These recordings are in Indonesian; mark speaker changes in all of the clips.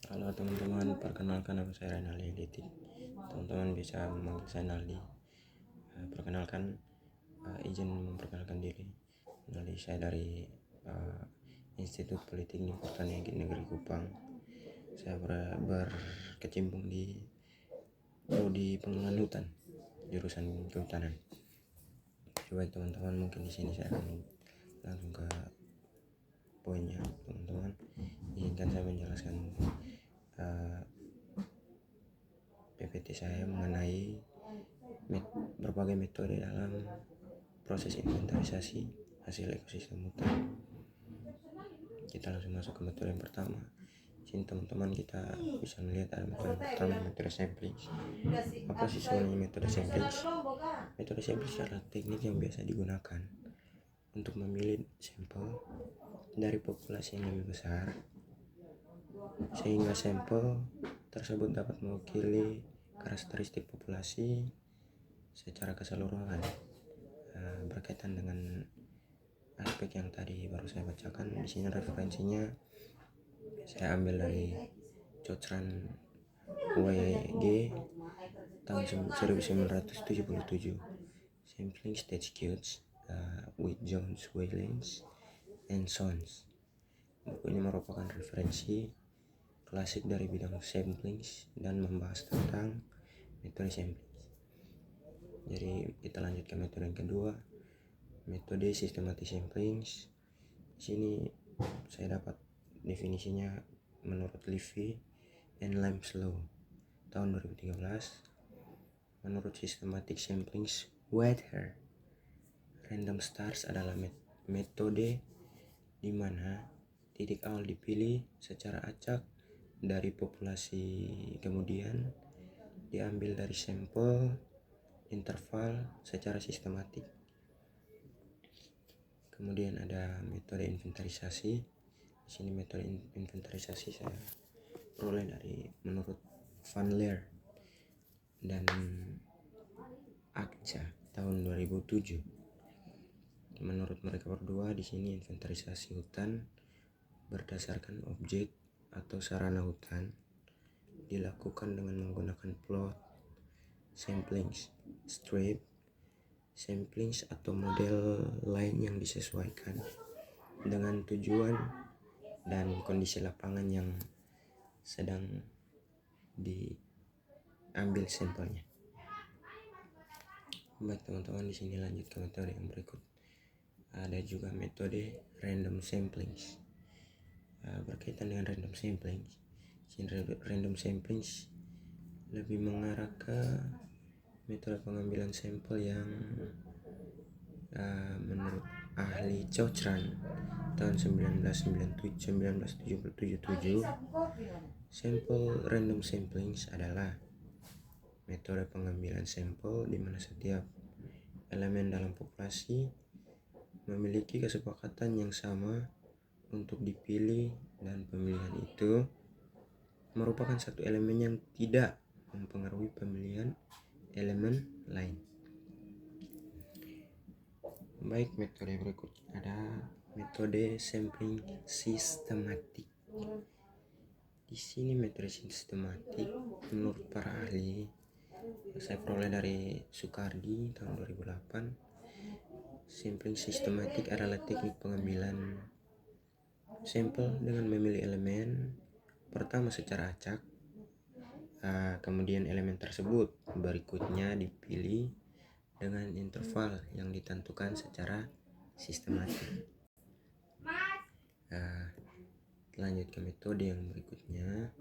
Speaker 1: Halo teman-teman, perkenalkan nama saya Renaldi Litik. Teman-teman bisa memanggil saya Naldi. Perkenalkan, izin memperkenalkan diri. Naldi, saya dari Institut Politeknik Pertanian Negeri Kupang. Saya berkecimpung di prodi pengelolaan hutan, jurusan kehutanan. Baik teman-teman, mungkin di sini saya akan langsung ke poinnya. Teman-teman, izinkan saya menjelaskan PPT saya mengenai berbagai metode dalam proses inventarisasi hasil ekosistem hutan. Kita langsung masuk ke metode yang pertama. Sini teman-teman kita bisa melihat ada metode pertama, metode sampling. Apa sih sebenarnya metode sampling? Metode sampling adalah teknik yang biasa digunakan untuk memilih sampel dari populasi yang lebih besar, sehingga sampel tersebut dapat mewakili karakteristik populasi secara keseluruhan. Berkaitan dengan aspek yang tadi baru saya bacakan, di sini referensinya saya ambil dari Cochrane WG tahun 1977, Sampling Statutes with Jones, Waylands, and Sons. Buku ini merupakan referensi klasik dari bidang sampling dan membahas tentang metode sampling. Jadi kita lanjut ke metode yang kedua, metode systematic sampling. Di sini saya dapat definisinya menurut Levy and Limeslow tahun 2013. Menurut systematic sampling, whether random stars adalah metode di mana titik awal dipilih secara acak dari populasi, kemudian diambil dari sampel interval secara sistematik. Kemudian ada metode inventarisasi. Di sini metode inventarisasi saya peroleh dari menurut Van Leer dan Akca tahun 2007. Menurut mereka berdua, di sini inventarisasi hutan berdasarkan objek atau sarana hutan dilakukan dengan menggunakan plot, samplings, strip, samplings atau model lain yang disesuaikan dengan tujuan dan kondisi lapangan yang sedang diambil sampelnya. Baik teman-teman, di sini lanjut ke metode yang berikut. Ada juga metode random sampling. Berkaitan dengan random sampling, random sampling lebih mengarah ke metode pengambilan sampel yang menurut ahli Cochrane tahun 1977, sampel random sampling adalah metode pengambilan sampel di mana setiap elemen dalam populasi memiliki kesepakatan yang sama untuk dipilih, dan pemilihan itu merupakan satu elemen yang tidak mempengaruhi pemilihan elemen lain. Baik, metode berikut ada metode sampling sistematik. Di sini metode sistematik menurut para ahli, saya peroleh dari Sukardi tahun 2008. Sampling sistematik adalah teknik pengambilan sampel dengan memilih elemen pertama secara acak, kemudian elemen tersebut berikutnya dipilih dengan interval yang ditentukan secara sistematik. Lanjut ke metode yang berikutnya.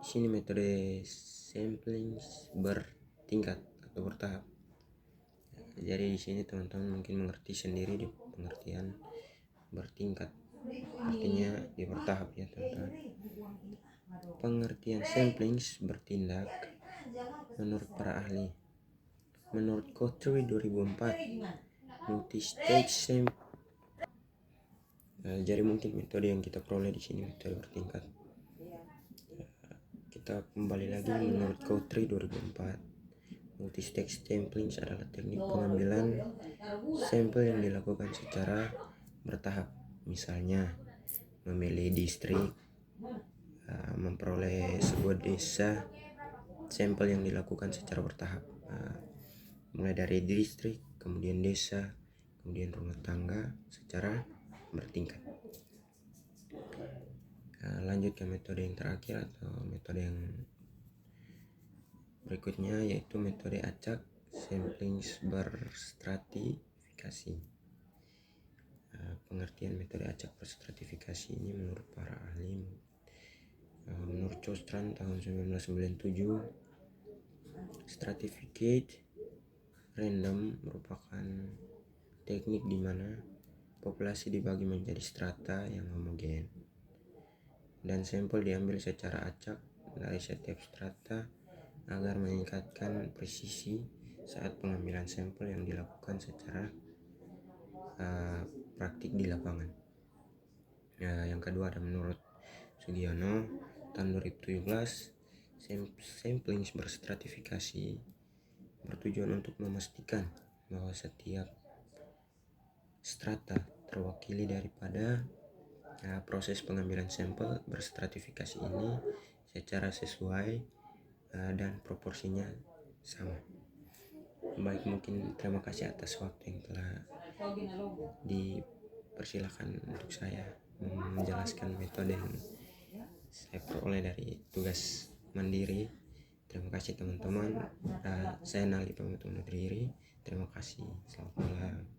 Speaker 1: Di sini metode sampling bertingkat atau bertahap. Jadi di sini teman-teman mungkin mengerti sendiri di pengertian bertingkat, artinya di bertahap ya teman-teman. Pengertian sampling bertindak menurut para ahli. Menurut Coulthry 2004, multi-stage sampling. Jadi mungkin metode yang kita peroleh di sini metode bertingkat. Kita kembali lagi menurut Coulthry 2004. Multi-stage sampling adalah teknik pengambilan sampel yang dilakukan secara bertahap. Misalnya memilih distrik, memperoleh sebuah desa sampel yang dilakukan secara bertahap, mulai dari distrik, kemudian desa, kemudian rumah tangga secara bertingkat. Lanjut ke metode yang terakhir atau metode yang berikutnya, yaitu metode acak sampling berstratifikasi. Pengertian metode acak berstratifikasi ini menurut para ahli, menurut Chostran tahun 1997, stratificate random merupakan teknik di mana populasi dibagi menjadi strata yang homogen dan sampel diambil secara acak dari setiap strata agar meningkatkan presisi saat pengambilan sampel yang dilakukan secara praktik di lapangan. Yang kedua ada menurut Sugiono tahun 2017, sampling berstratifikasi bertujuan untuk memastikan bahwa setiap strata terwakili daripada proses pengambilan sampel berstratifikasi ini secara sesuai dan proporsinya sama. Baik, mungkin terima kasih atas waktu yang telah dipersilakan untuk saya menjelaskan metode yang saya peroleh dari tugas mandiri. Terima kasih teman-teman. Saya Nali pamit undur diri. Terima kasih. Selamat malam.